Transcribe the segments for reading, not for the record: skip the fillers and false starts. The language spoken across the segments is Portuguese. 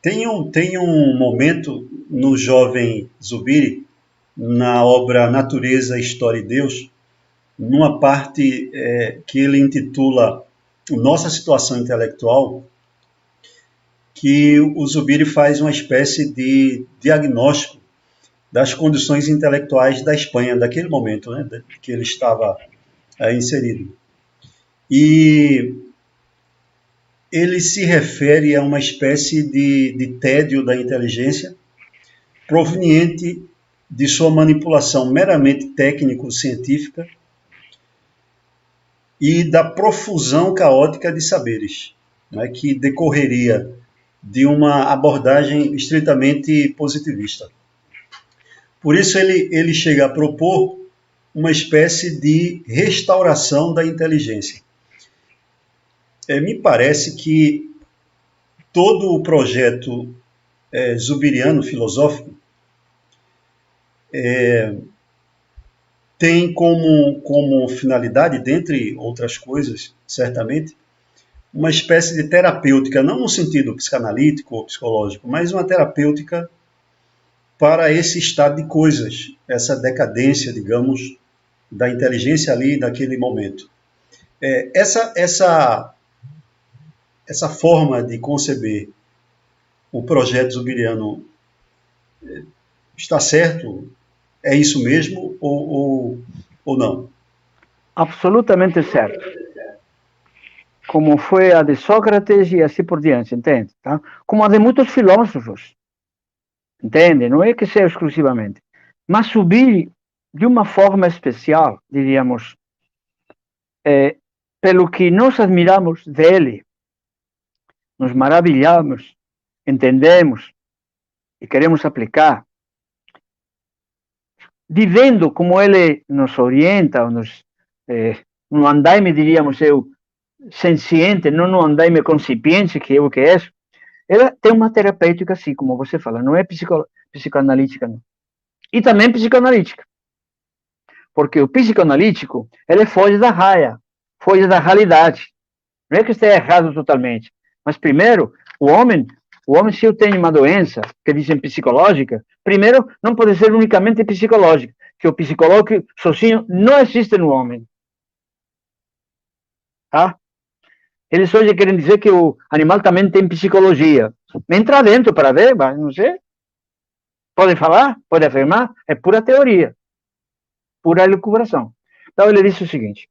Tem um momento no jovem Zubiri, na obra Natureza, História e Deus, numa parte que ele intitula Nossa Situação Intelectual, que o Zubiri faz uma espécie de diagnóstico das condições intelectuais da Espanha, daquele momento, né, que ele estava inserido. E ele se refere a uma espécie de tédio da inteligência proveniente de sua manipulação meramente técnico-científica e da profusão caótica de saberes, né, que decorreria de uma abordagem estritamente positivista. Por isso ele chega a propor uma espécie de restauração da inteligência. Me parece que todo o projeto zubiriano filosófico tem como finalidade, dentre outras coisas, certamente, uma espécie de terapêutica, não no sentido psicanalítico ou psicológico, mas uma terapêutica para esse estado de coisas, essa decadência, digamos, da inteligência ali naquele momento. Essa forma de conceber o projeto zubiriano está certo? É isso mesmo ou não? Absolutamente certo. Como foi a de Sócrates e assim por diante, entende? Tá? Como a de muitos filósofos, entende? Não é que seja exclusivamente. Mas subir de uma forma especial, diríamos, pelo que nós admiramos dele, nos maravilhamos, entendemos e queremos aplicar, vivendo como ele nos orienta, no andaime, diríamos eu, senciente, não no andaime concipiente, que é o que é. Ela tem uma terapêutica, assim, como você fala, não é psicoanalítica, não. E também psicoanalítica. Porque o psicoanalítico, ele foge da raia, foge da realidade. Não é que esteja errado totalmente. Mas, primeiro, o homem, se eu tenho uma doença, que dizem psicológica, primeiro, não pode ser unicamente psicológica, que o psicológico sozinho não existe no homem. Tá? Eles hoje querem dizer que o animal também tem psicologia. Entra dentro para ver, mas não sei. Pode falar, pode afirmar, é pura teoria, pura elucubração. Então ele disse o seguinte: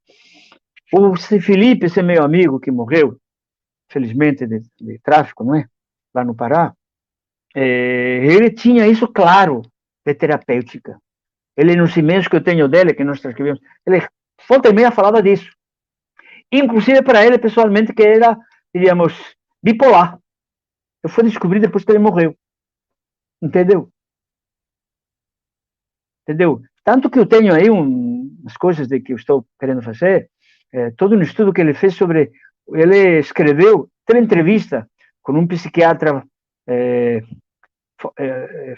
o Felipe, esse meu amigo que morreu, felizmente de tráfico, não é? Lá no Pará, ele tinha isso claro de terapêutica. Ele, nos e-mails que eu tenho dele, que nós transcrevemos, ele volta e meia falava disso. Inclusive para ele, pessoalmente, que era, diríamos, bipolar. Eu fui descobrir depois que ele morreu. Entendeu? Tanto que eu tenho aí umas coisas de que eu estou querendo fazer, todo um estudo que ele fez sobre... Ele escreveu, teve entrevista com um psiquiatra,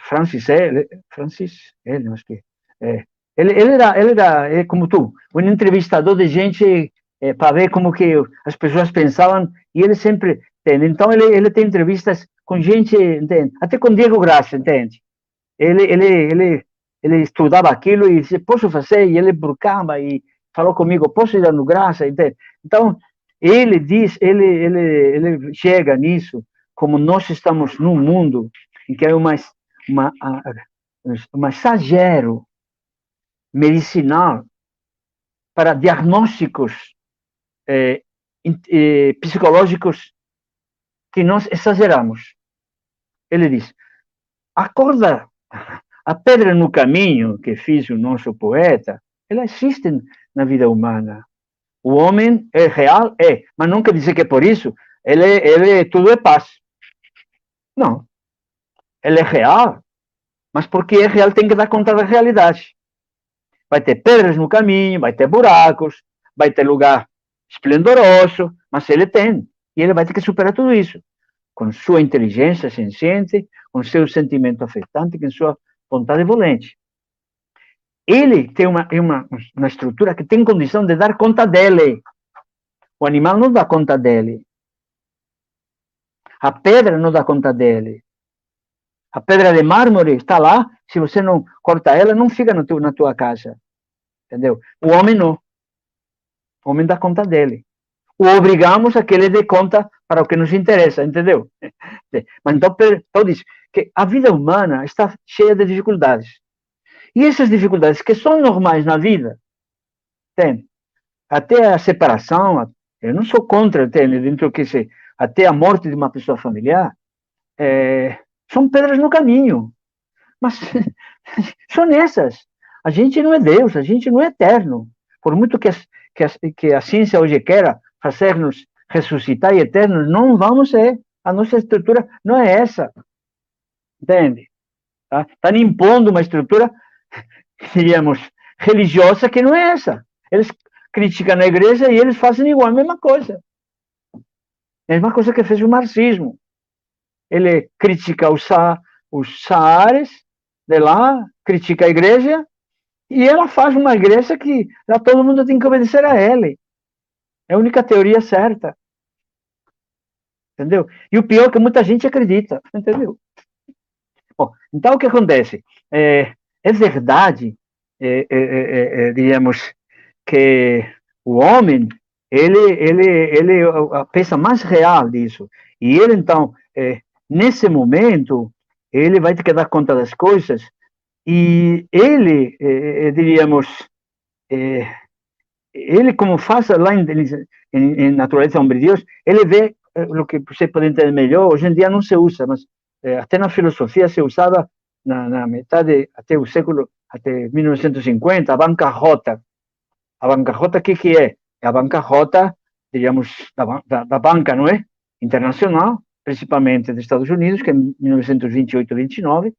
Francis, acho que... Ele era como tu, um entrevistador de gente para ver como que as pessoas pensavam, e ele sempre tem. Então, ele tem entrevistas com gente, entende? Até com Diego Graça, entende? Ele estudava aquilo e disse, posso fazer? E ele buscava e falou comigo, posso ir dando graça, entende? Então, ele diz, ele chega nisso, como nós estamos num mundo em que é um exagero medicinal para diagnósticos psicológicos que nós exageramos. Ele diz, acorda, a pedra no caminho que fez o nosso poeta, ela existe na vida humana. O homem é real? Mas não quer dizer que por isso tudo é paz. Não. Ele é real, mas porque é real tem que dar conta da realidade. Vai ter pedras no caminho, vai ter buracos, vai ter lugar esplendoroso, mas ele tem. E ele vai ter que superar tudo isso. Com sua inteligência senciente, com seu sentimento afetante, com sua vontade volente. Ele tem uma estrutura que tem condição de dar conta dele. O animal não dá conta dele. A pedra não dá conta dele. A pedra de mármore está lá, se você não corta ela, não fica na tua casa. Entendeu? O homem não. O homem dá conta dele. O obrigamos a que ele dê conta para o que nos interessa, entendeu? Mas então diz que a vida humana está cheia de dificuldades. E essas dificuldades que são normais na vida, tem, até a separação, eu não sou contra, dentro que até a morte de uma pessoa familiar, são pedras no caminho. Mas são essas. A gente não é Deus, a gente não é eterno. Por muito que a ciência hoje queira fazer-nos ressuscitar e eternos, não vamos ser. A nossa estrutura não é essa. Entende? Estão impondo uma estrutura, diríamos, religiosa que não é essa. Eles criticam a igreja e eles fazem igual, a mesma coisa. A mesma coisa que fez o marxismo. Ele critica os saares de lá, critica a igreja, e ela faz uma igreja que lá todo mundo tem que obedecer a ele. É a única teoria certa. Entendeu? E o pior é que muita gente acredita. Entendeu? Bom, então o que acontece? É verdade, diríamos, que o homem, ele é a peça mais real disso. E ele, então, nesse momento, ele vai ter que dar conta das coisas, e ele, diríamos, ele como faz lá em Natureza Homem de Deus, ele vê o que você pode entender melhor. Hoje em dia não se usa, mas até na filosofia se usava na metade, até o século, até 1950, a bancarrota. A bancarrota, o que é? É a bancarrota, digamos, da banca, não é? Internacional, principalmente dos Estados Unidos, que em 1928-29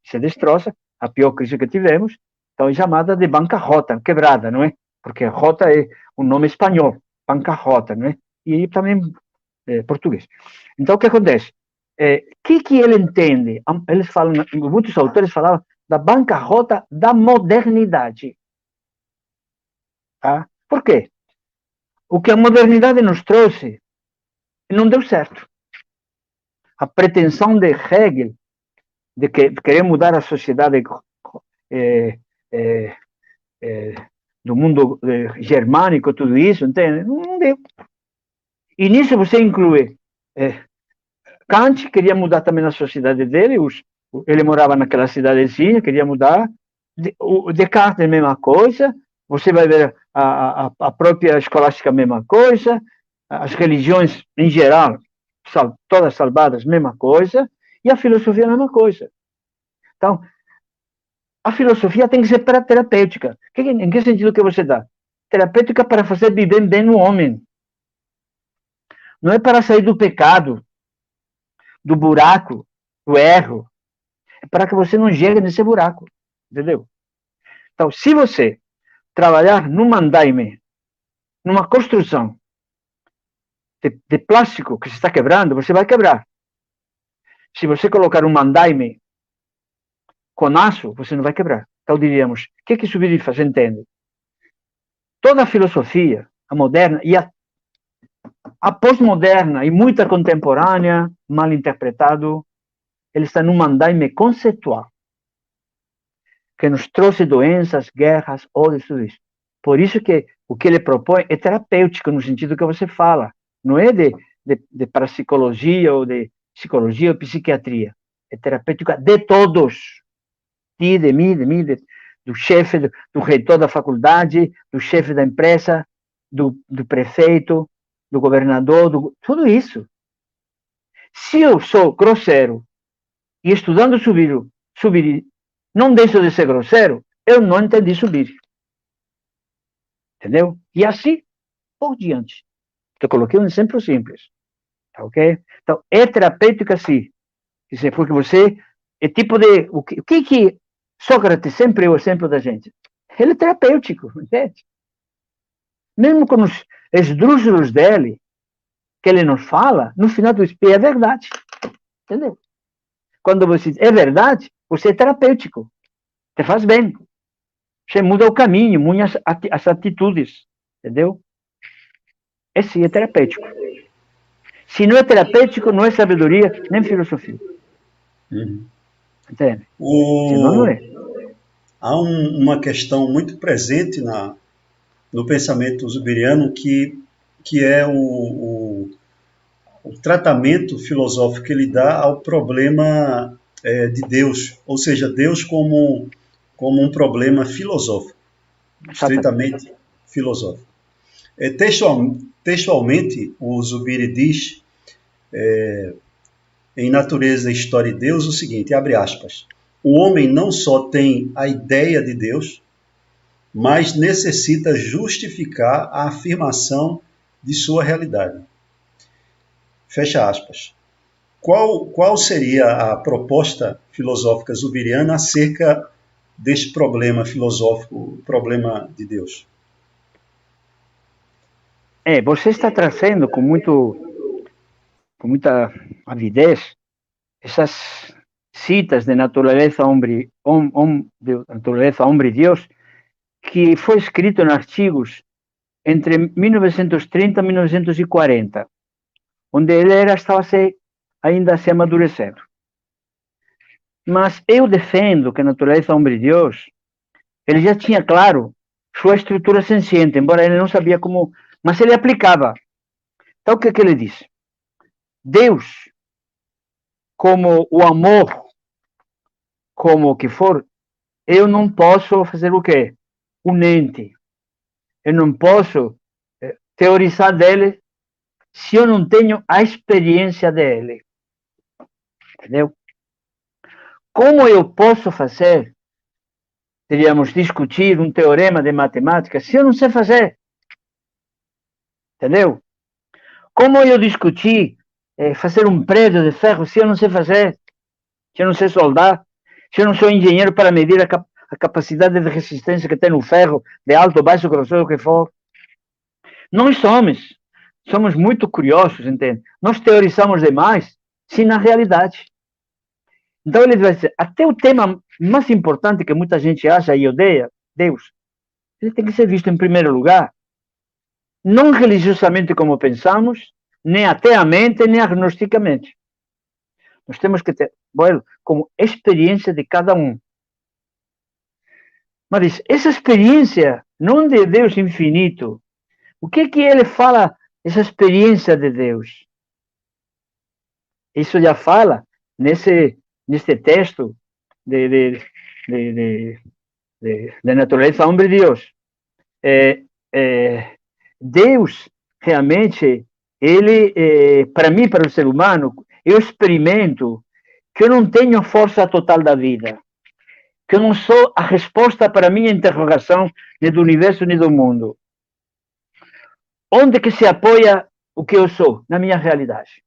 se destroça, a pior crise que tivemos, então é chamada de bancarrota, quebrada, não é? Porque rota é um nome espanhol, bancarrota, não é? E também português. Então, o que acontece? Que ele entende? Eles falam, muitos autores falavam da bancarrota da modernidade. Tá? Por quê? O que a modernidade nos trouxe não deu certo. A pretensão de Hegel de querer mudar a sociedade do mundo germânico, tudo isso, entende? Não deu. E nisso você inclui Kant, queria mudar também a sociedade dele, ele morava naquela cidadezinha, queria mudar. O Descartes, a mesma coisa. Você vai ver a própria escolástica, a mesma coisa. As religiões, em geral, todas salvadas, mesma coisa. E a filosofia, a mesma coisa. Então, a filosofia tem que ser terapêutica. Em que sentido que você dá? Terapêutica para fazer viver bem o homem. Não é para sair do pecado, do buraco, do erro. É para que você não chegue nesse buraco. Entendeu? Então, se você trabalhar num andaime, numa construção de plástico que se está quebrando, você vai quebrar. Se você colocar um andaime com aço, você não vai quebrar. Então, diríamos, o que Zubiri faz? Entende? Toda a filosofia, a moderna e a pós-moderna e muita contemporânea, mal interpretado, ele está num andaime conceitual, que nos trouxe doenças, guerras, ódios, tudo isso. Por isso que o que ele propõe é terapêutico, no sentido que você fala. Não é de parapsicologia ou de psicologia ou psiquiatria. É terapêutica de todos. De mim, do chefe, do reitor da faculdade, do chefe da empresa, do prefeito, do governador, tudo isso. Se eu sou grosseiro e estudando Zubiri, não deixo de ser grosseiro, eu não entendi Zubiri. Entendeu? E assim por diante. Eu coloquei um exemplo simples. Tá ok? Então, é terapêutica, sim. Porque você é tipo de... O que Sócrates sempre é o exemplo da gente? Ele é terapêutico, entende? Mesmo com os esdrúxulos dele, que ele nos fala, no final do espelho é verdade. Entendeu? Quando você diz é verdade, você é terapêutico. Te faz bem. Você muda o caminho, muda as atitudes. Entendeu? Esse é terapêutico. Se não é terapêutico, não é sabedoria, nem filosofia. Uhum. Entende? Senão não O, é. há uma questão muito presente no pensamento zubiriano que é o tratamento filosófico que ele dá ao problema de Deus, ou seja, Deus como um problema filosófico, Exatamente. estritamente filosófico. Textualmente, o Zubiri diz, em Natureza, História e Deus, o seguinte, abre aspas, o homem não só tem a ideia de Deus, mas necessita justificar a afirmação de sua realidade. Fecha aspas. Qual seria a proposta filosófica zubiriana acerca deste problema filosófico, o problema de Deus? Você está trazendo com muita avidez essas citas de natureza homem e Deus, que foi escrito em artigos entre 1930 e 1940, onde ele estava ainda se amadurecendo. Mas eu defendo que a natureza homem e Deus, ele já tinha claro sua estrutura senciente, embora ele não sabia como, mas ele aplicava. Então, o que ele diz? Deus, como o amor, como o que for, eu não posso fazer o quê? Um ente. Eu não posso teorizar dele se eu não tenho a experiência dele. Entendeu? Como eu posso fazer, teríamos discutir um teorema de matemática, se eu não sei fazer? Entendeu? Como eu discutir fazer um prédio de ferro se eu não sei fazer? Se eu não sei soldar? Se eu não sou engenheiro para medir a capacidade de resistência que tem no ferro, de alto, baixo, grosseiro, o que for? Nós somos muito curiosos, entende? Nós teorizamos demais, se na realidade. Então ele vai dizer, até o tema mais importante que muita gente acha e odeia, Deus, ele tem que ser visto em primeiro lugar, não religiosamente como pensamos, nem ateamente, nem agnosticamente. Nós temos que ter, bueno, como experiência de cada um. Mas essa experiência, não de Deus infinito, o que ele fala, essa experiência de Deus? Isso já fala nesse texto de natureza homem de Deus. Deus, realmente, ele, para mim, para o ser humano, eu experimento que eu não tenho a força total da vida, que eu não sou a resposta para a minha interrogação nem do universo nem do mundo. Onde que se apoia o que eu sou? Na minha realidade.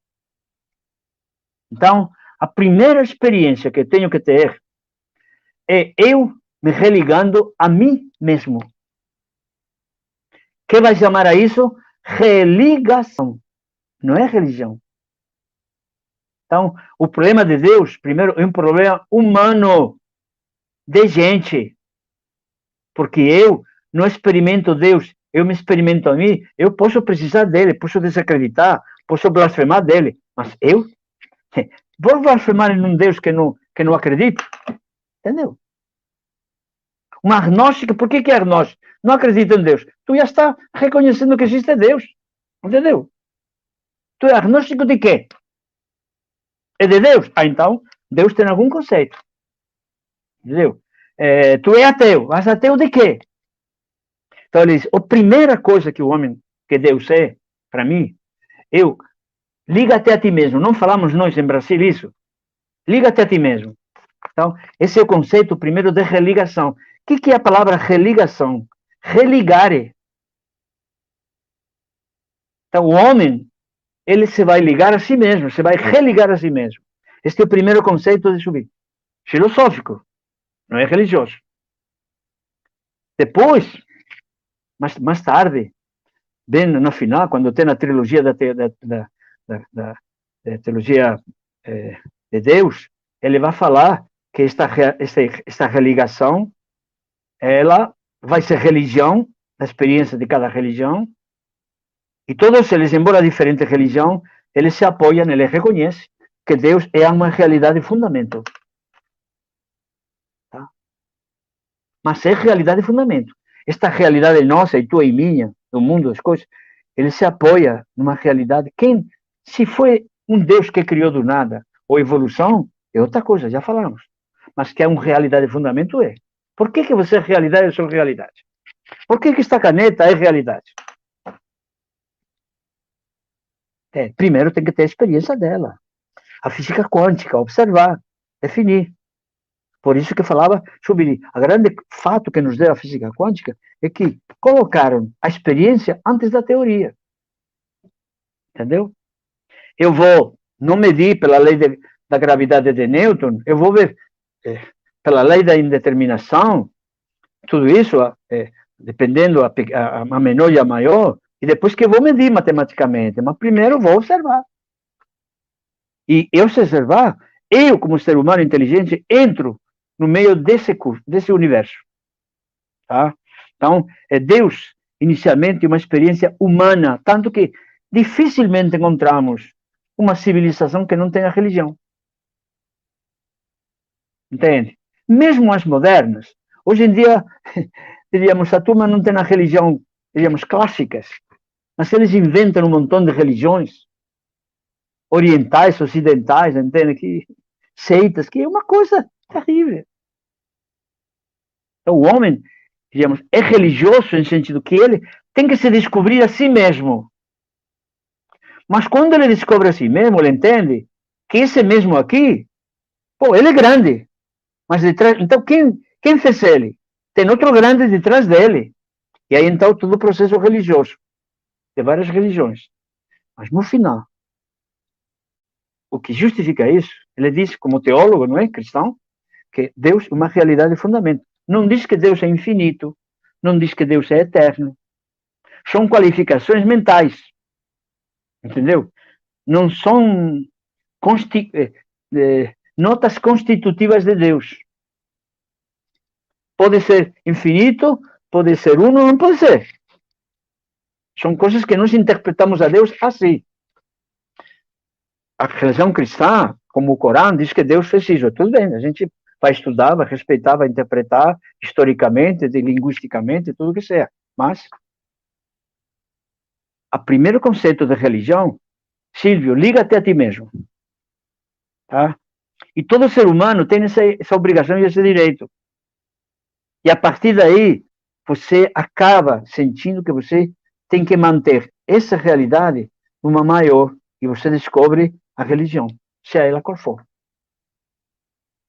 Então, a primeira experiência que tenho que ter é eu me religando a mim mesmo. Que vai chamar a isso? Religação. Não é religião. Então, o problema de Deus, primeiro, é um problema humano, de gente. Porque eu não experimento Deus, eu me experimento a mim, eu posso precisar dele, posso desacreditar, posso blasfemar dele, mas eu vou blasfemar em um Deus que não acredito? Entendeu? Um agnóstico, por que é agnóstico? Não acredita em Deus. Tu já está reconhecendo que existe Deus. Entendeu? Tu é agnóstico de quê? É de Deus? Ah, então, Deus tem algum conceito. Entendeu? Tu é ateu. Mas ateu de quê? Então, ele diz, a primeira coisa que o homem, que Deus é, para mim, liga-te a ti mesmo. Não falamos nós em Brasil isso. Liga-te a ti mesmo. Então, esse é o conceito primeiro de religação. O que é a palavra religação? Religare. Então, o homem, ele se vai ligar a si mesmo, se vai religar a si mesmo. Este é o primeiro conceito de subir. Filosófico, não é religioso. Depois, mais tarde, bem no final, quando tem a trilogia da teologia de Deus, ele vai falar que esta religação, ela vai ser religião, a experiência de cada religião, e todos eles, embora diferente religião, eles se apoiam, eles reconhecem que Deus é uma realidade de fundamento. Tá? Mas é realidade de fundamento. Esta realidade nossa, e tua e minha, do mundo das coisas, ele se apoia numa realidade. Se foi um Deus que criou do nada, ou evolução, é outra coisa, já falamos. Mas que é uma realidade de fundamento, é. Por que você é realidade, eu sou realidade? Por que esta caneta é realidade? Primeiro tem que ter a experiência dela. A física quântica, observar, definir. Por isso que eu falava sobre o grande fato que nos deu a física quântica é que colocaram a experiência antes da teoria. Entendeu? Eu vou não medir pela lei da gravidade de Newton, eu vou ver pela lei da indeterminação, tudo isso, dependendo a menor e a maior, e depois que eu vou medir matematicamente, mas primeiro eu vou observar. E eu se observar, eu como ser humano inteligente, entro no meio desse universo. Tá? Então, Deus, inicialmente, uma experiência humana, tanto que dificilmente encontramos uma civilização que não tenha religião. Entende? Mesmo as modernas. Hoje em dia, diríamos, a turma não tem a religião, diríamos, clássicas, mas eles inventam um montão de religiões orientais, ocidentais, entende? Que seitas, que é uma coisa terrível. Então, o homem, digamos, é religioso no sentido que ele tem que se descobrir a si mesmo. Mas quando ele descobre a si mesmo, ele entende que esse mesmo aqui, pô, ele é grande. Mas detrás, então quem fez ele? Tem outro grande detrás dele. E aí então todo o processo religioso, de várias religiões. Mas no final, o que justifica isso, ele diz, como teólogo, não é, cristão, que Deus é uma realidade de fundamento. Não diz que Deus é infinito, não diz que Deus é eterno. São qualificações mentais. Entendeu? Não são notas constitutivas de Deus. Pode ser infinito, pode ser uno, não pode ser. São coisas que nós interpretamos a Deus assim. A religião cristã, como o Corão, diz que Deus fez isso. Tudo bem, a gente vai estudar, vai respeitar, vai interpretar historicamente, linguisticamente, tudo o que seja. Mas, o primeiro conceito de religião, Silvio, liga-te a ti mesmo. Tá? E todo ser humano tem essa obrigação e esse direito. E a partir daí, você acaba sentindo que você tem que manter essa realidade numa maior, e você descobre a religião, seja ela qual for.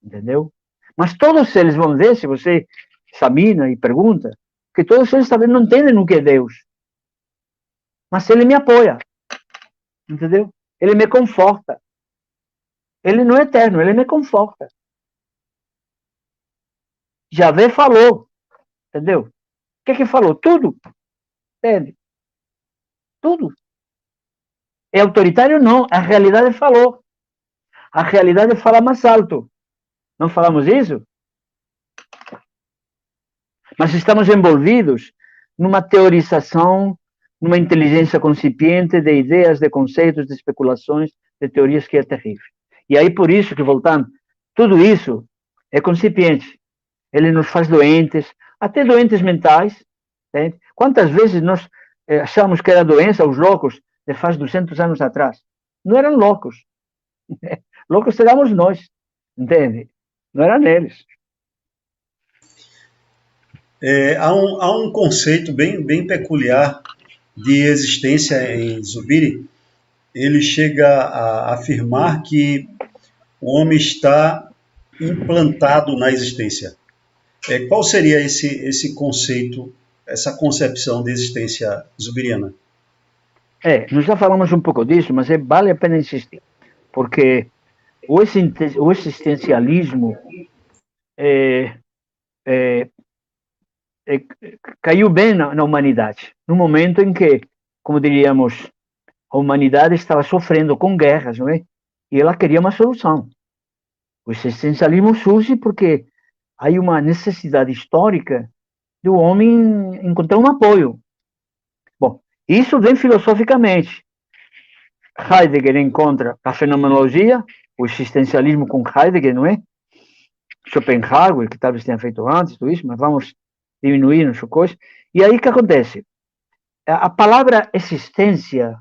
Entendeu? Mas todos eles vão ver, se você examina e pergunta, que todos eles também não entendem o que é Deus. Mas ele me apoia. Entendeu? Ele me conforta. Ele não é eterno, ele me conforta. Javé falou. Entendeu? O que falou? Tudo. Entende? Tudo. É autoritário? Não. A realidade falou. A realidade fala mais alto. Não falamos isso? Mas estamos envolvidos numa teorização, numa inteligência concipiente de ideias, de conceitos, de especulações, de teorias que é terrível. E aí, por isso que, voltando, tudo isso é concipiente. Ele nos faz doentes, até doentes mentais. Entende? Quantas vezes nós achamos que era doença os loucos de faz 200 anos atrás? Não eram loucos. Loucos éramos nós, entende? Não eram eles. Há um conceito bem peculiar de existência em Zubiri. Ele chega a afirmar que o homem está implantado na existência. Qual seria esse conceito, essa concepção de existência zubiriana? Nós já falamos um pouco disso, mas vale a pena insistir, porque o existencialismo caiu bem na humanidade, no momento em que, como diríamos, a humanidade estava sofrendo com guerras, não é? E ela queria uma solução. O existencialismo surge porque há uma necessidade histórica do homem encontrar um apoio. Bom, isso vem filosoficamente. Heidegger encontra a fenomenologia, o existencialismo com Heidegger, não é? Schopenhauer, que talvez tenha feito antes, tudo isso, mas vamos diminuir nossa coisa. E aí o que acontece? A palavra existência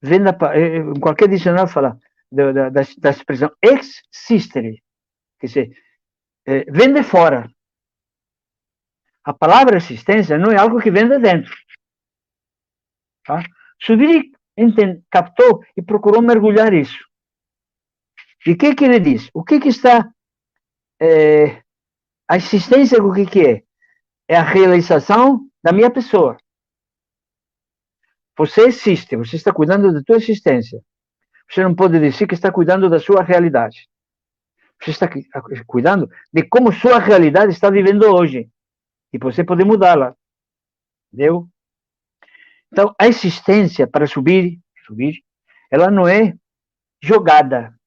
vem em qualquer dicionário fala da expressão existere, quer dizer, vem de fora. A palavra existência não é algo que vem de dentro. Tá? Zubiri captou e procurou mergulhar isso. E o que ele diz? O que está... a existência, o que é? É a realização da minha pessoa. Você existe, você está cuidando da tua existência. Você não pode dizer que está cuidando da sua realidade. Você está cuidando de como sua realidade está vivendo hoje. E você pode mudá-la. Entendeu? Então, a existência, para subir, ela não é jogada,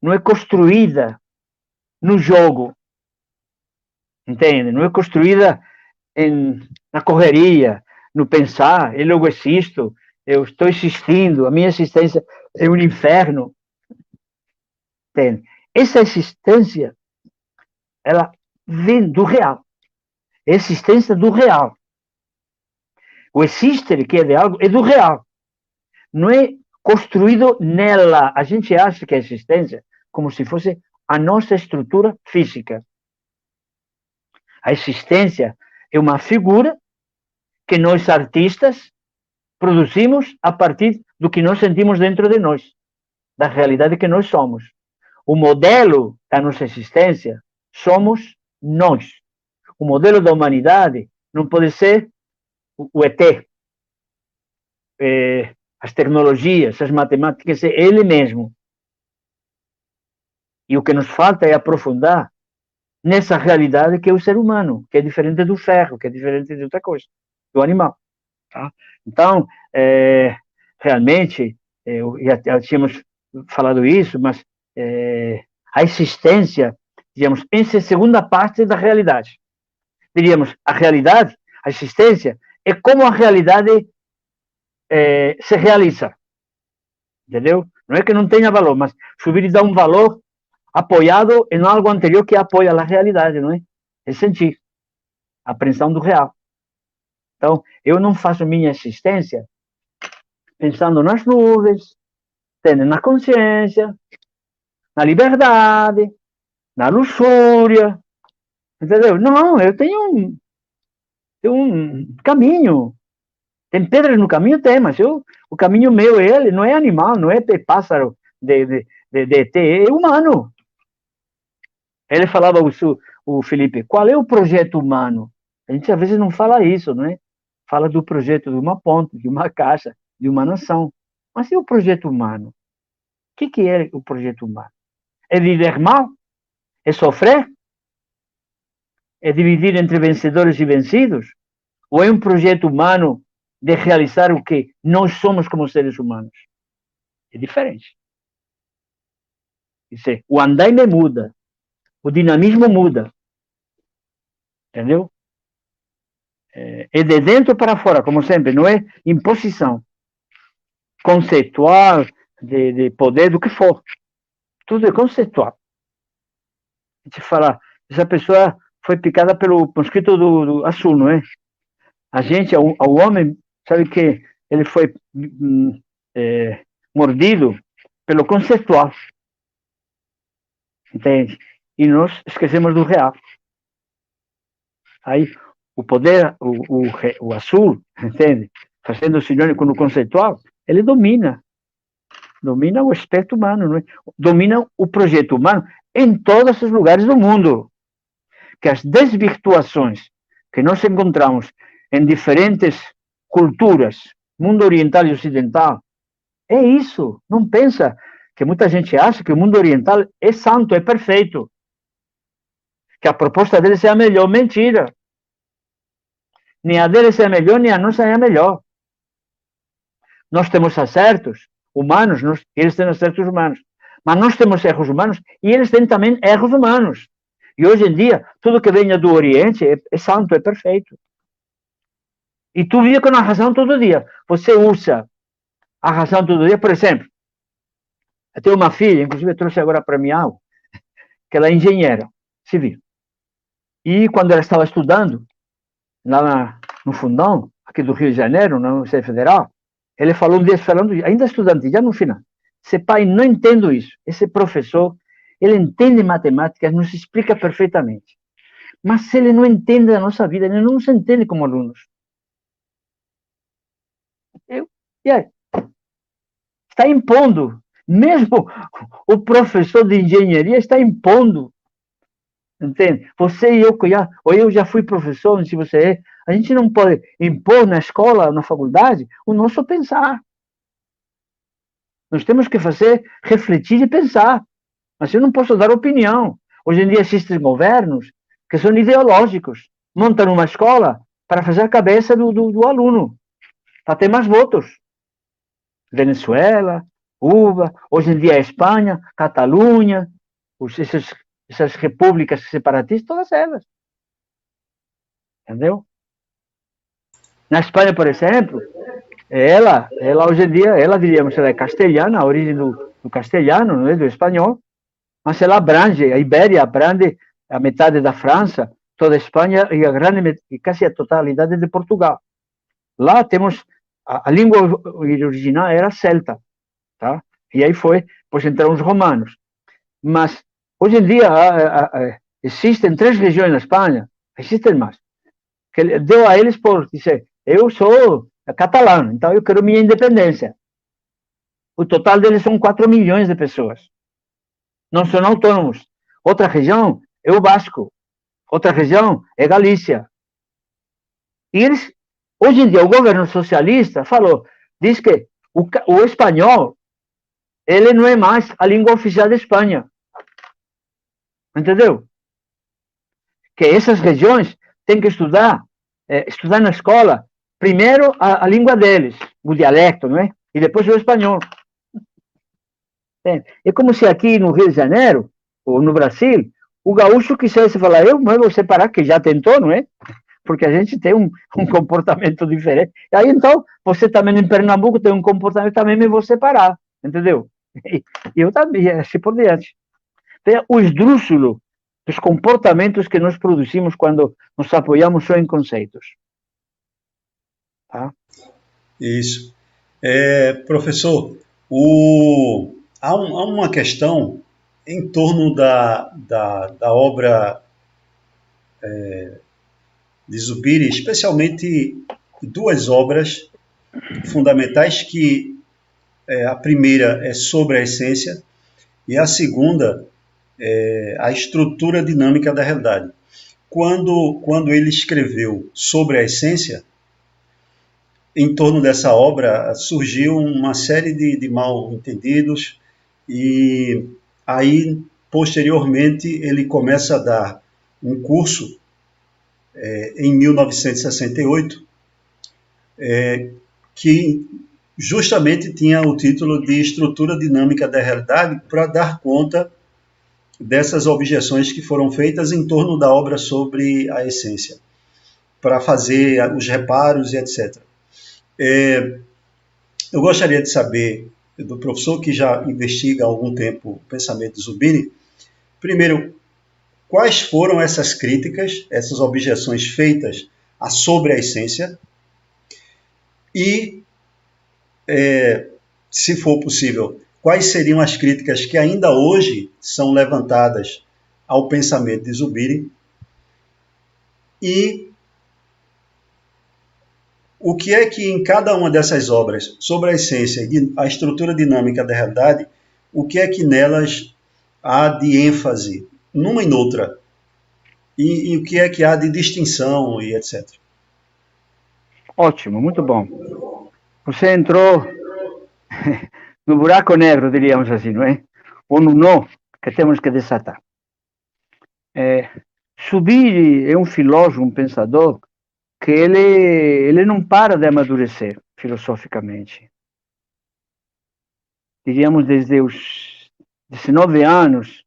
não é construída no jogo. Entende? Não é construída na correria, no pensar, eu logo existo, eu estou existindo, a minha existência é um inferno. Entende? Essa existência, ela vem do real. É a existência do real. O existir, que é de algo, é do real. Não é construído nela. A gente acha que a existência como se fosse a nossa estrutura física. A existência é uma figura que nós, artistas, produzimos a partir do que nós sentimos dentro de nós, da realidade que nós somos. O modelo da nossa existência somos nós. O modelo da humanidade não pode ser o ET, as tecnologias, as matemáticas, é ele mesmo. E o que nos falta é aprofundar nessa realidade que é o ser humano, que é diferente do ferro, que é diferente de outra coisa, do animal. Tá? Então, realmente, já tínhamos falado isso, mas a existência, digamos, essa é a segunda parte da realidade. Diríamos, a realidade, a existência, é como a realidade se realiza. Entendeu? Não é que não tenha valor, mas subir e dar um valor apoiado em algo anterior que apoia a realidade, não é? É sentir a apreensão do real. Então, eu não faço minha existência pensando nas nuvens, na consciência, na liberdade, na luxúria, entendeu? Não, eu tenho um caminho. Tem pedras no caminho? Tem, mas o caminho meu, ele não é animal, não é pássaro de ET, é humano. Ele falava, o Felipe, qual é o projeto humano? A gente às vezes não fala isso, não é? Fala do projeto de uma ponte, de uma caixa, de uma nação. Mas e o projeto humano? O que é o projeto humano? É viver mal? É sofrer? É dividir entre vencedores e vencidos? Ou é um projeto humano de realizar o que nós somos como seres humanos? É diferente. O andaime muda. O dinamismo muda. Entendeu? É de dentro para fora, como sempre, não é imposição conceitual, de poder, do que for. Tudo é conceitual. A gente fala, essa pessoa foi picada pelo mosquito do azul, não é? A gente, ao homem, sabe que ele foi mordido pelo conceitual. Entende? E nós esquecemos do real. Aí, o poder, o azul, entende? Fazendo sinônimo no conceitual, ele domina o aspecto humano, não é? Domina o projeto humano em todos os lugares do mundo. Que as desvirtuações que nós encontramos em diferentes culturas, mundo oriental e ocidental, é isso. Não pensa que muita gente acha que o mundo oriental é santo, é perfeito. Que a proposta deles é a melhor. Mentira. Nem a deles é a melhor, nem a nossa é a melhor. Nós temos acertos humanos, eles têm acertos humanos. Mas nós temos erros humanos e eles têm também erros humanos. E hoje em dia, tudo que venha do Oriente é santo, é perfeito. E tu vive com a razão todo dia. Você usa a razão todo dia, por exemplo, Eu tenho uma filha, inclusive eu trouxe agora para minha aula, que ela é engenheira civil. E quando ela estava estudando, no Fundão, aqui do Rio de Janeiro, na Universidade Federal, ele falou um dia, falando, ainda estudante, já no final, esse pai, não entendo isso. Esse professor, ele entende matemática, nos explica perfeitamente. Mas ele não entende a nossa vida, ele não se entende como alunos. E aí? Está impondo. Mesmo o professor de engenharia está impondo. Entende? Você e eu, ou eu já fui professor, não sei se você é, a gente não pode impor na escola, na faculdade, o nosso pensar. Nós temos que fazer, refletir e pensar. Mas eu não posso dar opinião. Hoje em dia existem governos que são ideológicos. Montam uma escola para fazer a cabeça do aluno, para ter mais votos. Venezuela, Cuba, hoje em dia a Espanha, Catalunha, essas repúblicas separatistas, todas elas. Entendeu? Na Espanha, por exemplo, ela hoje em dia, ela diríamos, ela é castelhana, a origem do castelhano, não é? Do espanhol, mas ela abrange, a Ibéria abrange a metade da França, toda a Espanha e quase a totalidade de Portugal. Lá temos, a língua original era celta, tá? E aí depois entraram os romanos. Mas, hoje em dia, existem 3 regiões na Espanha, existem mais, que deu a eles por dizer, eu sou catalão, então eu quero minha independência. O total deles são 4 milhões de pessoas. Não são autônomos. Outra região é o Basco. Outra região é Galícia. E eles, hoje em dia, o governo socialista diz que o espanhol, ele não é mais a língua oficial da Espanha. Entendeu? Que essas regiões têm que estudar na escola, primeiro a língua deles, o dialecto, não é? E depois o espanhol. É como se aqui no Rio de Janeiro, ou no Brasil, o gaúcho quisesse falar, eu vou separar, que já tentou, não é? Porque a gente tem um comportamento diferente. E aí, então, você também em Pernambuco tem um comportamento, também me vou separar, entendeu? E eu também, assim por diante. Tem o esdrúxulo dos comportamentos que nós produzimos quando nos apoiamos só em conceitos. Tá? Isso. Professor, há uma questão em torno da obra de Zubiri, especialmente 2 obras fundamentais, que a primeira é sobre a essência e a segunda é a estrutura dinâmica da realidade. Quando ele escreveu sobre a essência, em torno dessa obra surgiu uma série de mal-entendidos, e aí, posteriormente, ele começa a dar um curso em 1968, que justamente tinha o título de Estrutura Dinâmica da Realidade, para dar conta dessas objeções que foram feitas em torno da obra sobre a essência, para fazer os reparos e etc. Eu gostaria de saber do professor, que já investiga há algum tempo o pensamento de Zubiri, primeiro, quais foram essas críticas, essas objeções feitas sobre a essência, e, se for possível, quais seriam as críticas que ainda hoje são levantadas ao pensamento de Zubiri, e o que é que em cada uma dessas obras sobre a essência e a estrutura dinâmica da realidade, o que é que nelas há de ênfase numa e noutra, e o que é que há de distinção e etc. Ótimo, muito bom. Você entrou no buraco negro, diríamos assim, não é? Ou no nó que temos que desatar. Zubiri é um filósofo, um pensador, que ele não para de amadurecer filosoficamente. Diríamos, desde os 19 anos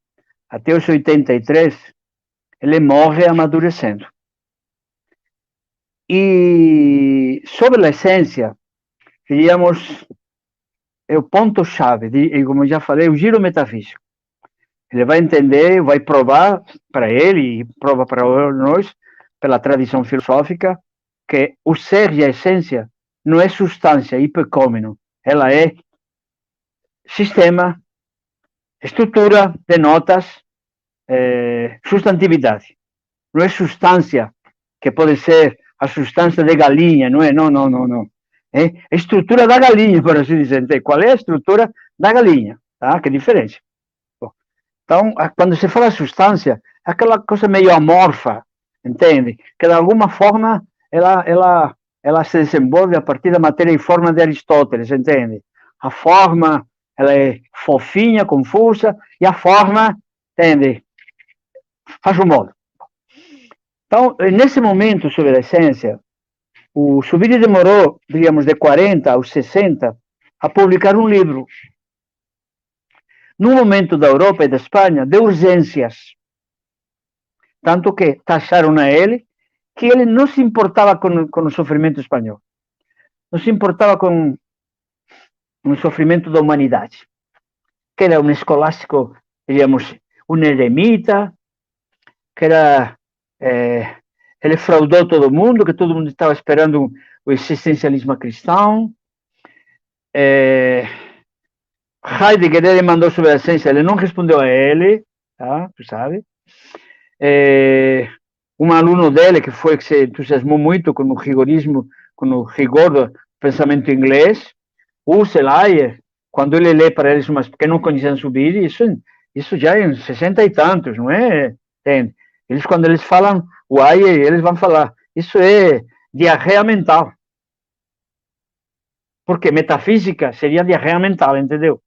até os 83, ele morre amadurecendo. E sobre a essência, diríamos, é o ponto-chave, e como já falei, o giro metafísico. Ele vai entender, vai provar para ele, e prova para nós, pela tradição filosófica, que o ser e a essência não é substância, hipercômeno, ela é sistema, estrutura de notas, substantividade. Não é substância, que pode ser a substância de galinha, não é? Não, não, não, não. É a estrutura da galinha, por assim dizer. Qual é a estrutura da galinha? Tá? Que diferença. Então, quando se fala substância, é aquela coisa meio amorfa, entende? Que de alguma forma ela se desenvolve a partir da matéria e forma de Aristóteles, entende? A forma, ela é fofinha, confusa, e a forma, entende? Faz o modo. Então, nesse momento sobre a essência, o Zubiri demorou, digamos, de 40 aos 60 a publicar um livro. Num momento da Europa e da Espanha, de urgências. Tanto que taxaram a ele que ele não se importava com o sofrimento espanhol. Não se importava com o sofrimento da humanidade. Que era um escolástico, digamos, um eremita, que era... ele fraudou todo mundo, que todo mundo estava esperando o existencialismo cristão. Heidegger, ele mandou sobre a essência, ele não respondeu a ele, tá? Tu sabe? Um aluno dele que se entusiasmou muito com o rigorismo, com o rigor do pensamento inglês, o Selayer, quando ele lê para eles umas que não conheciam Zubiri, isso já é em 60 e tantos, não é? Eles, quando eles falam o Ayer, eles vão falar, isso é diarreia mental. Porque metafísica seria diarreia mental, entendeu?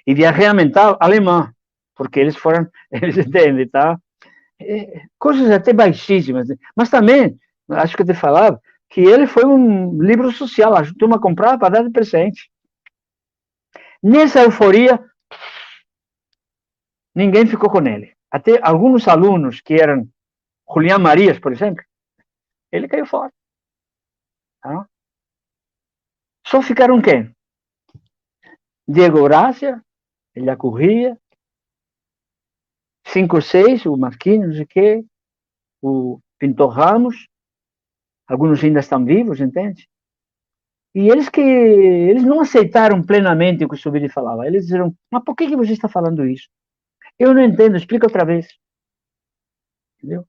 E diarreia mental alemã, porque eles entendem, tá? Coisas até baixíssimas, mas também, acho que eu te falava, que ele foi um livro social, a turma comprava para dar de presente. Nessa euforia, ninguém ficou com ele. Até alguns alunos que eram Julián Marias, por exemplo, ele caiu fora. Tá? Só ficaram quem? Diego Gracia, ele corria, 5 ou 6, o Marquinhos, não sei o quê, o Pintor Ramos, alguns ainda estão vivos, entende? E eles não aceitaram plenamente o que o Zubiri falava. Eles disseram, mas por que você está falando isso? Eu não entendo, explica outra vez. Entendeu?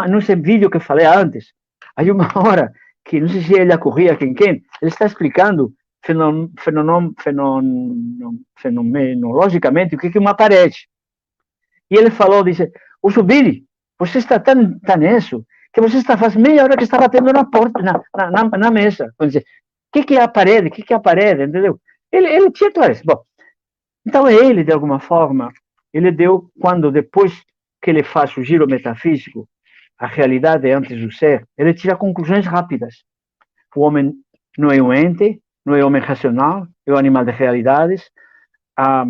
Nesse vídeo que eu falei antes, há uma hora que, não sei se ele corria quem, ele está explicando fenomenologicamente o que é uma parede. E ele falou, disse, o Zubiri, você está tão nisso, que você faz meia hora que está batendo na porta, na mesa. Dizer, o que é a parede? O que é a parede? Entendeu? Ele tinha clareza. Bom, então ele, de alguma forma, ele deu, depois que ele faz o giro metafísico, a realidade é antes do ser, ele tira conclusões rápidas. O homem não é um ente, não é homem racional, é um animal de realidades. A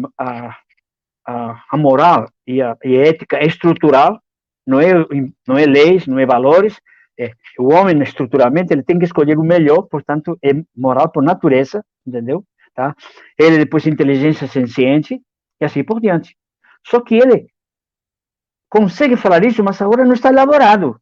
moral e a ética é estrutural, não é leis, não é valores. O homem, estruturalmente, ele tem que escolher o melhor, portanto, é moral por natureza, entendeu? Tá? Ele depois inteligência senciente, e assim por diante. Só que ele consegue falar isso, mas agora não está elaborado.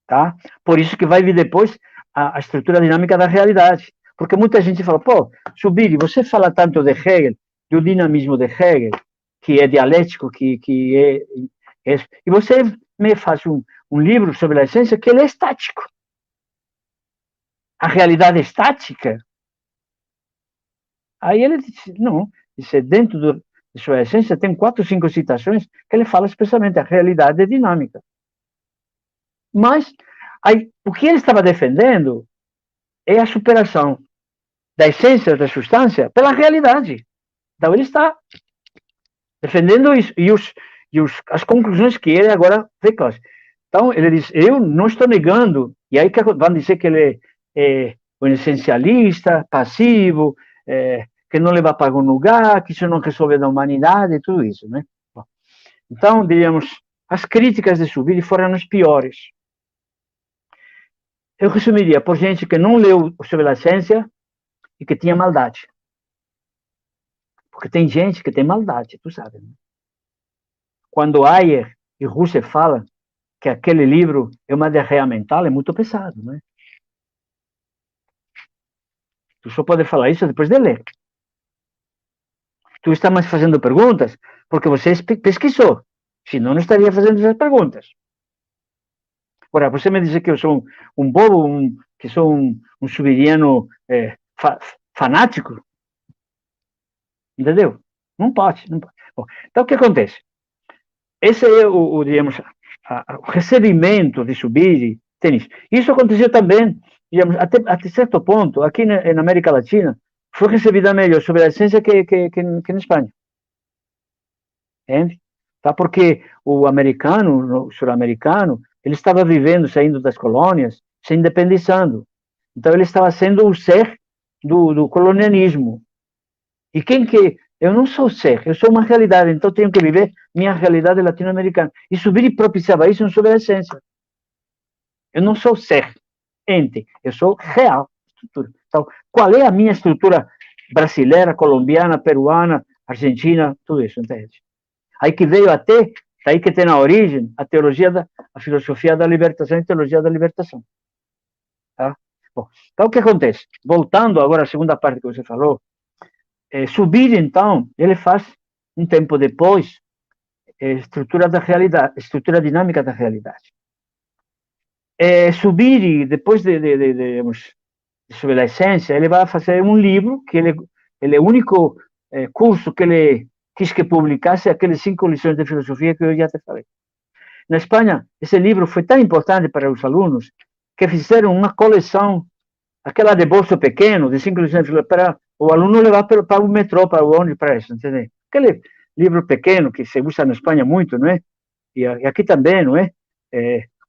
Tá? Por isso que vai vir depois a estrutura dinâmica da realidade. Porque muita gente fala, pô, Zubiri, você fala tanto de Hegel, do dinamismo de Hegel, que é dialético, que é e você me faz um livro sobre a essência que ele é estático. A realidade é estática. Aí ele disse, não, dentro de sua essência tem 4 ou 5 citações que ele fala especialmente a realidade é dinâmica. Mas aí, o que ele estava defendendo é a superação da essência da substância pela realidade. Então ele está defendendo isso. E as conclusões que ele agora vê claras. Então ele diz, eu não estou negando, e aí vão dizer que ele é um essencialista, passivo, que não leva para algum lugar, que isso não resolve a humanidade, tudo isso, né? Bom, então, diríamos, as críticas de Zubiri foram as piores. Eu resumiria, por gente que não leu sobre a ciência, e que tinha maldade. Porque tem gente que tem maldade, tu sabe. Né? Quando Ayer e Husserl falam que aquele livro é uma diarreia mental, é muito pesado, né? Tu só pode falar isso depois de ler. Tu está mais fazendo perguntas porque você pesquisou. Senão, não estaria fazendo essas perguntas. Agora, você me diz que eu sou um bobo, que sou um subiriano fanático? Entendeu? Não pode. Não pode. Bom, então, o que acontece? Esse é digamos, o recebimento de Zubiri tem isso. Isso aconteceu também, digamos, até certo ponto, aqui na América Latina, foi recebida melhor sobre a ciência que na Espanha. Entende? Tá? Porque o americano, o sul-americano, ele estava vivendo, saindo das colônias, se independizando. Então, ele estava sendo o ser do colonialismo. E quem que... Eu não sou ser, eu sou uma realidade, então tenho que viver minha realidade latino-americana. E Zubiri propiciava isso sobre a essência. Eu não sou ser, ente, eu sou real, estrutura. Então, qual é a minha estrutura brasileira, colombiana, peruana, argentina, tudo isso, entende? Aí que veio até, daí que tem a origem, a filosofia da libertação e a teologia da libertação. Tá? Bom, então o que acontece? Voltando agora à segunda parte que você falou, Zubiri, então, ele faz, um tempo depois, estrutura da realidade, estrutura dinâmica da realidade. Zubiri, depois sobre a essência, ele vai fazer um livro, que ele é o único curso que ele quis que publicasse, aqueles 5 lições de filosofia que eu já te falei. Na Espanha, esse livro foi tão importante para os alunos que fizeram uma coleção, aquela de bolso pequeno, de 5 lições de filosofia, para o aluno levar para o metrô, para o ônibus, para isso, entendeu? Aquele livro pequeno que se usa na Espanha muito, não é? E aqui também, não é?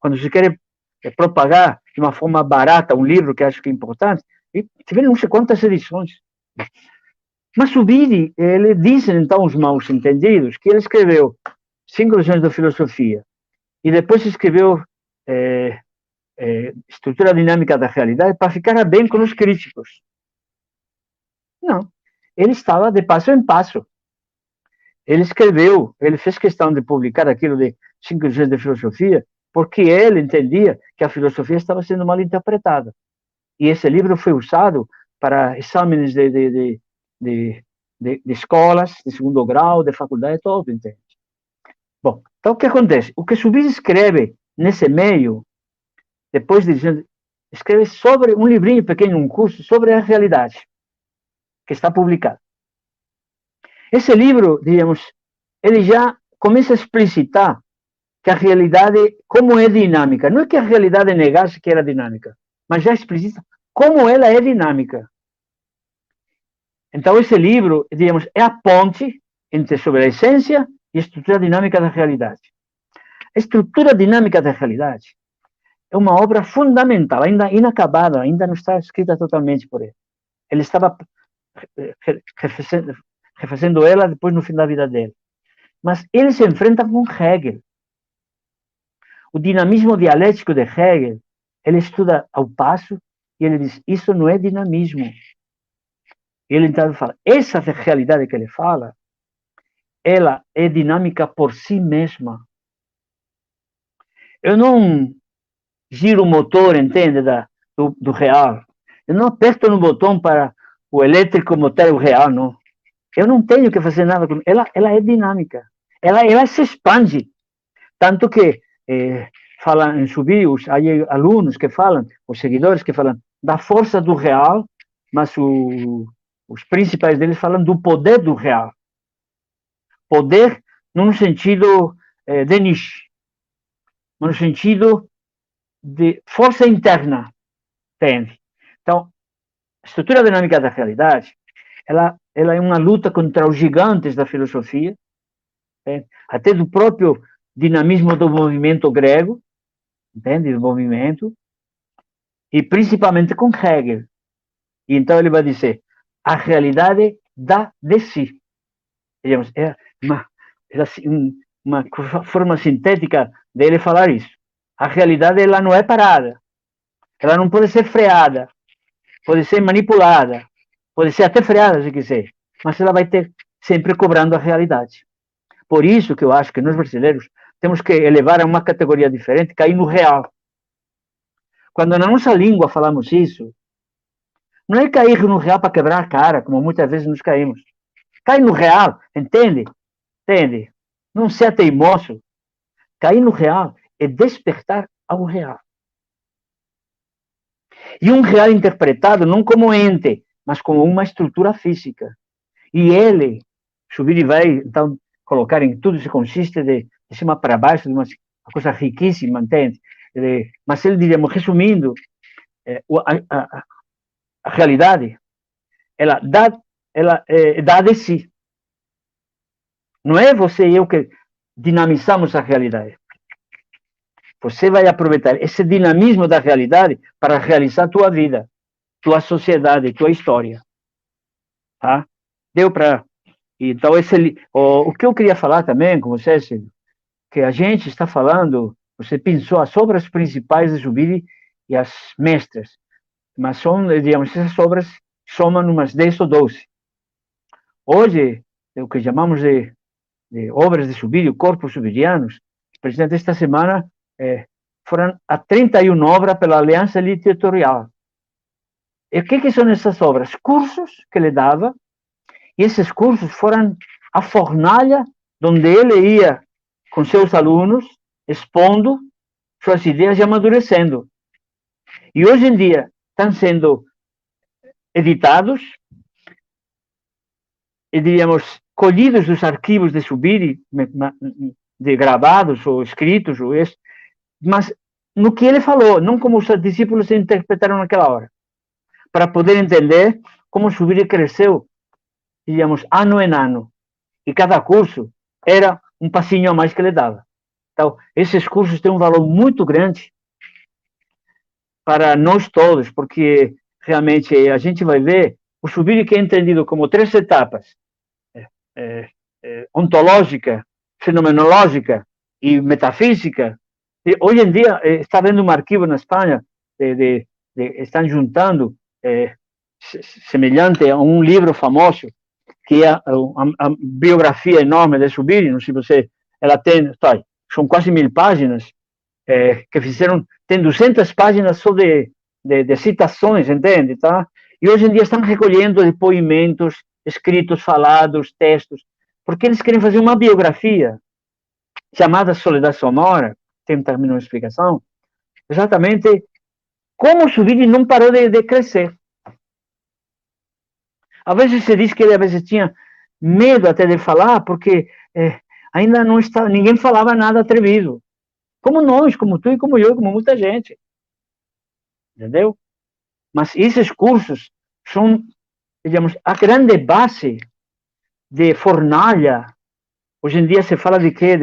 Quando se quer propagar de uma forma barata um livro que acho que é importante, e tiveram não sei quantas edições. Mas Zubiri, ele diz, então, os mal entendidos, que ele escreveu 5 lições de filosofia, e depois escreveu estrutura dinâmica da realidade para ficar bem com os críticos. Não. Ele estava de passo em passo. Ele escreveu, ele fez questão de publicar aquilo de 5 lições de filosofia, porque ele entendia que a filosofia estava sendo mal interpretada. E esse livro foi usado para exames de escolas, de segundo grau, de faculdade, todo, entende? Bom, então o que acontece? O que Zubiri escreve nesse meio, depois de escreve sobre um livrinho pequeno, um curso sobre a realidade, que está publicado. Esse livro, digamos, ele já começa a explicitar que a realidade, como é dinâmica. Não é que a realidade negasse que era dinâmica, mas já explicita como ela é dinâmica. Então, esse livro, digamos, é a ponte entre sobre a essência e a estrutura dinâmica da realidade. A estrutura dinâmica da realidade é uma obra fundamental, ainda inacabada, ainda não está escrita totalmente por ele. Ele estava refazendo ela depois no fim da vida dele. Mas ele se enfrenta com Hegel. O dinamismo dialético de Hegel, ele estuda ao passo e ele diz, isso não é dinamismo. Ele então fala, essa realidade que ele fala, ela é dinâmica por si mesma. Eu não giro o motor, entende, do real. Eu não aperto no botão para o elétrico motor o real, não. Eu não tenho que fazer nada com ela. Ela é dinâmica. Ela se expande. Tanto que falam em Zubiri, aí alunos que falam, os seguidores que falam da força do real, mas os principais deles falam do poder do real. Poder num sentido de Nietzsche, no sentido de força interna, entende? Então, a estrutura dinâmica da realidade, ela é uma luta contra os gigantes da filosofia, até do próprio dinamismo do movimento grego, entende? Do movimento, e principalmente com Hegel. E então ele vai dizer, a realidade dá de si. Digamos, é uma forma sintética dele falar isso. A realidade, ela não é parada. Ela não pode ser freada. Pode ser manipulada. pode ser até freada se quiser, mas ela vai ter sempre cobrando a realidade. Por isso que eu acho que nós brasileiros temos que elevar a uma categoria diferente, cair no real. Quando na nossa língua falamos isso, não é cair no real para quebrar a cara, como muitas vezes nos caímos. Cai no real, entende? Entende? Não ser teimoso. Cair no real é despertar ao real. E um real interpretado não como ente, mas como uma estrutura física. E ele, Zubiri vai, então, colocar em tudo isso consiste de cima para baixo, de uma coisa riquíssima, entende? Mas ele, diríamos, resumindo, a realidade, ela dá de si. Não é você e eu que dinamizamos a realidade. Você vai aproveitar esse dinamismo da realidade para realizar tua vida, tua sociedade, tua história. Tá? Deu para... Então, o que eu queria falar também com vocês, que a gente está falando, você pensou as obras principais de Zubiri e as mestras, mas são, digamos, essas obras somam umas 10 ou 12. Hoje, o que chamamos de obras de Zubiri, corpos zubirianos, presidente, esta semana foram a 31 obras pela Aliança Literatorial. E o que são essas obras? Cursos que ele dava, e esses cursos foram a fornalha onde ele ia com seus alunos, expondo suas ideias e amadurecendo. E hoje em dia estão sendo editados e, diríamos, colhidos dos arquivos de Zubiri, de gravados ou escritos, ou isso, mas no que ele falou, não como os discípulos interpretaram naquela hora, para poder entender como Zubiri cresceu, diríamos, ano em ano. E cada curso era um passinho a mais que ele dava. Então, esses cursos têm um valor muito grande para nós todos, porque realmente a gente vai ver o Zubiri, que é entendido como 3 etapas, ontológica, fenomenológica e metafísica. E hoje em dia está vendo um arquivo na Espanha, estão juntando, semelhante a um livro famoso, que é a biografia enorme de Zubiri, não sei se você, ela tem, são quase 1000 páginas, que fizeram, tem 200 páginas só de citações, entende, tá? E hoje em dia estão recolhendo depoimentos, escritos, falados, textos, porque eles querem fazer uma biografia chamada Soledade Sonora, tem também uma explicação, exatamente como Zubiri não parou de crescer. Às vezes se diz que ele às vezes tinha medo até de falar, porque ainda não estava, ninguém falava nada atrevido. Como nós, como tu e como eu, como muita gente. Entendeu? Mas esses cursos são, digamos, a grande base de fornalha. Hoje em dia se fala de quê?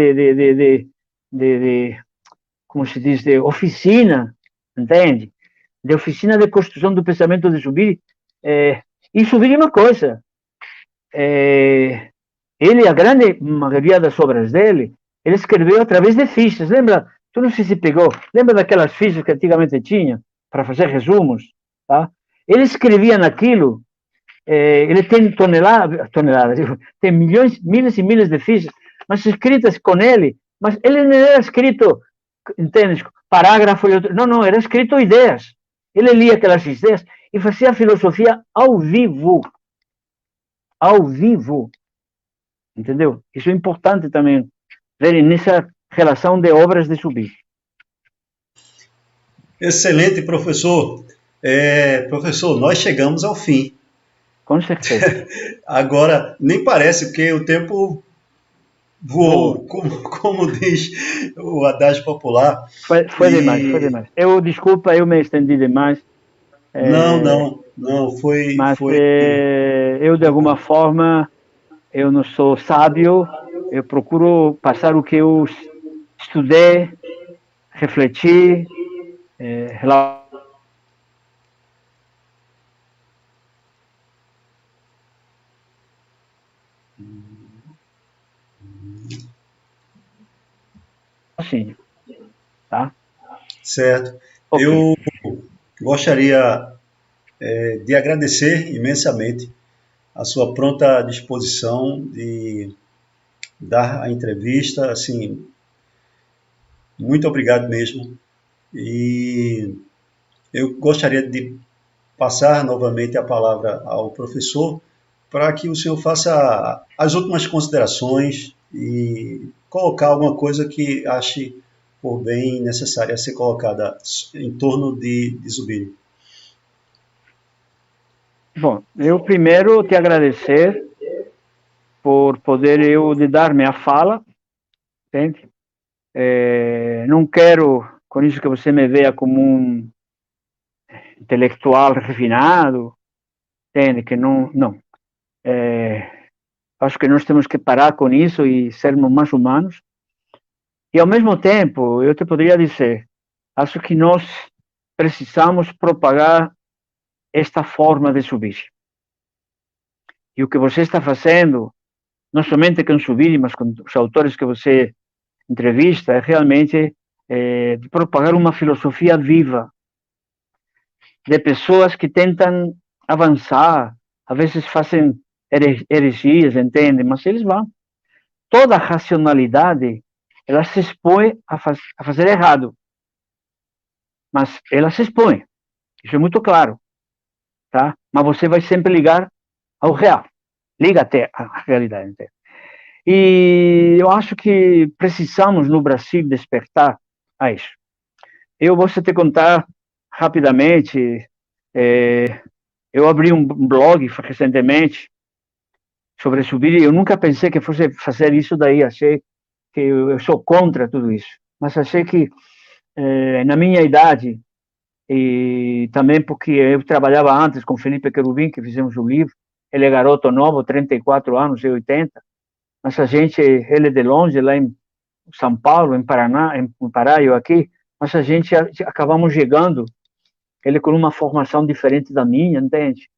Como se diz, de oficina, entende? De oficina de construção do pensamento de Zubiri. E Zubiri é uma coisa. Ele, a grande maioria das obras dele, ele escreveu através de fichas. Lembra? Tu não sei se pegou. Lembra daquelas fichas que antigamente tinha para fazer resumos? Tá? Ele escrevia naquilo. Ele tem toneladas, tem milhões, milhas e milhas de fichas, mas escritas com ele. Mas ele não era escrito, entende? Parágrafo e outro. Não, não, era escrito ideias. Ele lia aquelas ideias e fazia filosofia ao vivo. Ao vivo. Entendeu? Isso é importante também ver nessa relação de obras de Zubiri. Excelente, professor. Professor, nós chegamos ao fim. Com certeza. Agora, nem parece, porque o tempo voou, como diz o adágio popular. Foi demais. Desculpa, eu me estendi demais. Não, foi... Mas eu, de alguma forma, eu não sou sábio, eu procuro passar o que eu estudei, refletir, assim, tá? Certo. Okay. Eu gostaria de agradecer imensamente a sua pronta disposição de dar a entrevista. Assim, muito obrigado mesmo. E eu gostaria de passar novamente a palavra ao professor para que o senhor faça as últimas considerações e colocar alguma coisa que ache por bem necessária a ser colocada em torno de Zubiri. Bom, eu primeiro te agradecer por poder eu de dar minha fala, entende? Não quero, com isso, que você me veja como um intelectual refinado, entende? Que não. Acho que nós temos que parar com isso e sermos mais humanos. E, ao mesmo tempo, eu te poderia dizer, acho que nós precisamos propagar esta forma de subir. E o que você está fazendo, não somente com Zubiri, mas com os autores que você entrevista, é realmente de propagar uma filosofia viva, de pessoas que tentam avançar, às vezes fazem heresias, entende? Mas eles vão. Toda a racionalidade, ela se expõe a fazer errado. Mas ela se expõe. Isso é muito claro. Tá? Mas você vai sempre ligar ao real. Liga até a realidade. Entende? E eu acho que precisamos, no Brasil, despertar a isso. Eu vou te contar rapidamente. Eu abri um blog recentemente sobre Zubiri. Eu nunca pensei que fosse fazer isso daí. Achei que eu sou contra tudo isso. Mas achei que, na minha idade, e também porque eu trabalhava antes com Felipe Querubim, que fizemos um livro. Ele é garoto novo, 34 anos, eu 80. Mas ele é de longe, lá em São Paulo, em Paraná, em Pará, eu aqui. Mas a gente acabamos chegando, ele com uma formação diferente da minha, entende?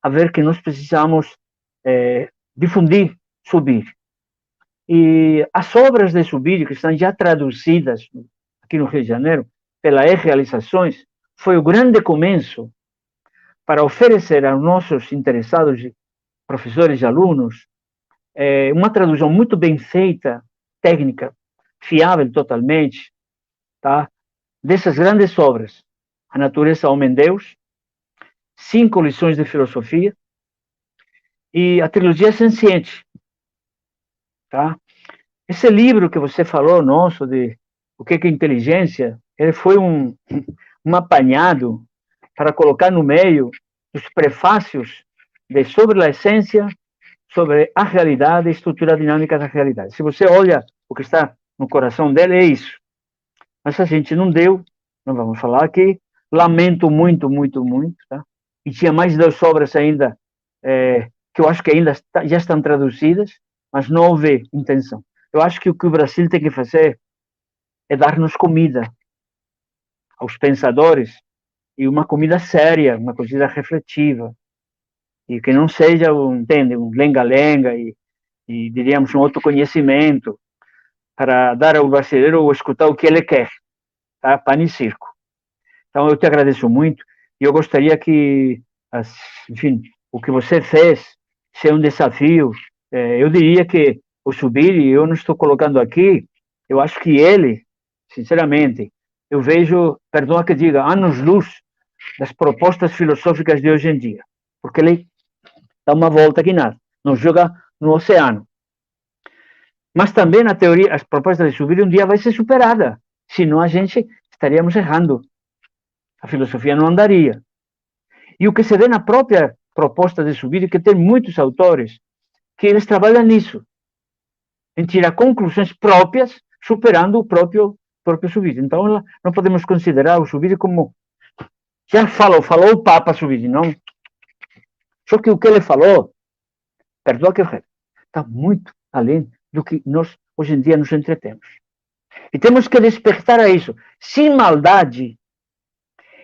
A ver que nós precisamos difundir Zubiri. E as obras de Zubiri, que estão já traduzidas aqui no Rio de Janeiro, pela Realizações, foi o grande começo para oferecer aos nossos interessados, professores e alunos, uma tradução muito bem feita, técnica, fiável totalmente, tá? Dessas grandes obras. A Natureza, Homem-Deus, 5 lições de filosofia e a trilogia Senciente. Tá? Esse livro que você falou, nosso, de o que é inteligência, ele foi um apanhado para colocar no meio os prefácios de Sobre a Essência, sobre a realidade e estrutura dinâmica da realidade. Se você olha o que está no coração dele, é isso. Mas a gente não deu, não vamos falar aqui, lamento muito, muito, muito, tá? E tinha mais 2 obras ainda, que eu acho que ainda já estão traduzidas, mas não houve intenção. Eu acho que o que o Brasil tem que fazer é dar-nos comida aos pensadores, e uma comida séria, uma comida reflexiva, e que não seja entende, um lenga-lenga e diríamos, um autoconhecimento para dar ao brasileiro escutar o que ele quer, tá? Pão e circo. Então, eu te agradeço muito, e eu gostaria que, enfim, o que você fez seja um desafio. Eu diria que o Zubiri, eu não estou colocando aqui, eu acho que ele, sinceramente, eu vejo, perdoa que diga, anos-luz das propostas filosóficas de hoje em dia, porque ele dá uma volta que nada, nos joga no oceano. Mas também, na teoria, as propostas de Zubiri um dia vai ser superada, senão a gente estaríamos errando. A filosofia não andaria. E o que se vê na própria proposta de Zubiri, que tem muitos autores, que eles trabalham nisso, em tirar conclusões próprias, superando o próprio Zubiri. Então, não podemos considerar o Zubiri como... Já falou o Papa Zubiri, não? Só que o que ele falou, perdoa que eu falo, está muito além do que nós, hoje em dia, nos entretemos. E temos que despertar a isso, sem maldade,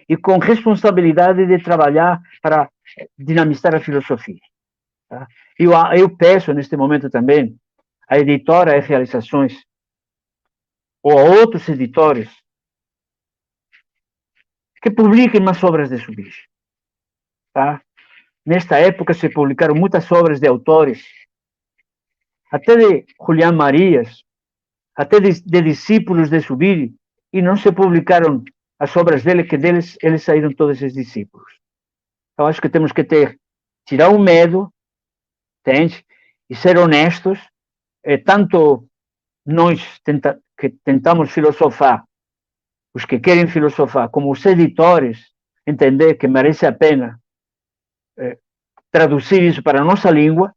e com responsabilidade de trabalhar para dinamizar a filosofia. Tá? Eu peço, neste momento também, à editora Realizações, ou a outros editores, que publiquem mais obras de Zubiri. tá? Nesta época se publicaram muitas obras de autores, até de Julián Marías, até de discípulos de Zubiri, e não se publicaram as obras dele, que deles eles saíram todos esses discípulos. Eu acho que temos que tirar o medo, entende? E ser honestos, tanto nós que tentamos filosofar, os que querem filosofar, como os editores, entender que merece a pena traduzir isso para a nossa língua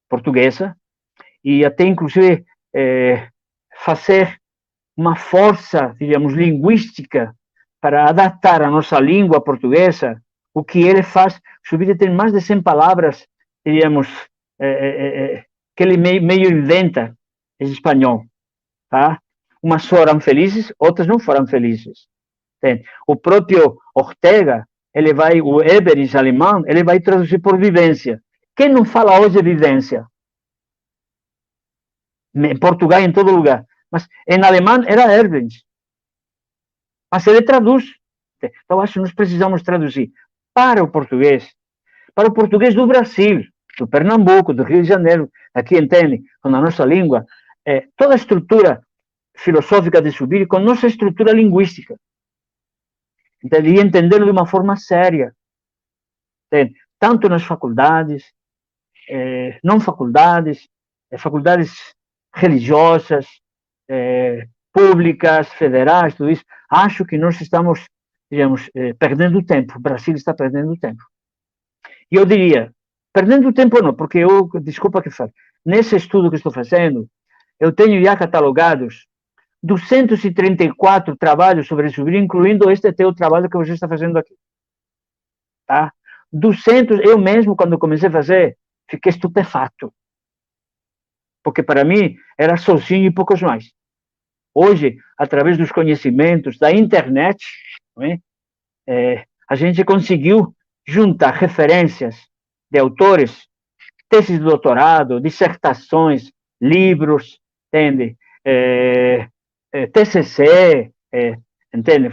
portuguesa, e até inclusive fazer uma força, digamos, linguística para adaptar a nossa língua portuguesa. O que ele faz, Zubiri tem mais de 100 palavras, digamos, que ele meio inventa em espanhol, tá? Umas foram felizes, outras não foram felizes. Entende? O próprio Ortega, o Eberich alemão, ele vai traduzir por vivência. Quem não fala hoje vivência? Em Portugal, em todo lugar. Mas em alemão era Eberich. Mas ele traduz. Então, acho que nós precisamos traduzir para o português do Brasil, do Pernambuco, do Rio de Janeiro, aqui, entende, com a nossa língua, toda a estrutura filosófica de Zubiri com nossa estrutura linguística. Entende? E entendê-lo de uma forma séria. Entende? Tanto nas faculdades, não faculdades, faculdades religiosas, públicas, federais, tudo isso. Acho que nós estamos, digamos, perdendo tempo. O Brasil está perdendo tempo. E eu diria, perdendo tempo não, porque desculpa que falo, nesse estudo que estou fazendo, eu tenho já catalogados 234 trabalhos sobre Zubiri, incluindo este teu trabalho que você está fazendo aqui. Tá? 200, eu mesmo, quando comecei a fazer, fiquei estupefato. Porque para mim era sozinho e poucos mais. Hoje, através dos conhecimentos da internet, a gente conseguiu juntar referências de autores, teses de doutorado, dissertações, livros, entende? TCC, entende?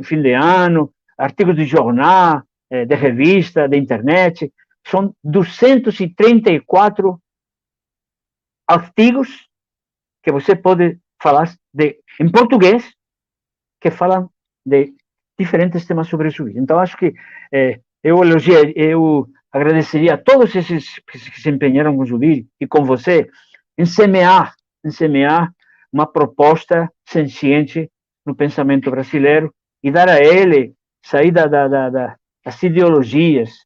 Fim de ano, artigos de jornal, de revista, de internet. São 234 artigos que você pode falar em português, que falam de diferentes temas sobre Zubiri. Então, acho que eu agradeceria a todos esses que se empenharam com Zubiri e com você em semear uma proposta senciente no pensamento brasileiro e dar a ele saída das ideologias,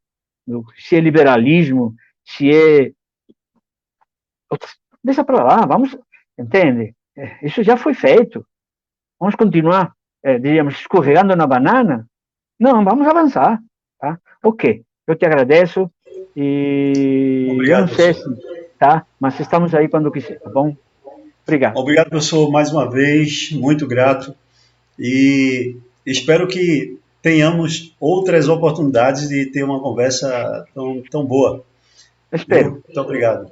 se é liberalismo, se é... Deixa para lá, vamos, entende? Isso já foi feito. Vamos continuar, diríamos, escorregando na banana? Não, vamos avançar. Tá? Ok, eu te agradeço e Obrigado, eu não sei se, tá? Mas estamos aí quando quiser, tá bom? Obrigado. Obrigado, professor, mais uma vez, muito grato. E espero que tenhamos outras oportunidades de ter uma conversa tão boa. Espero. Muito obrigado.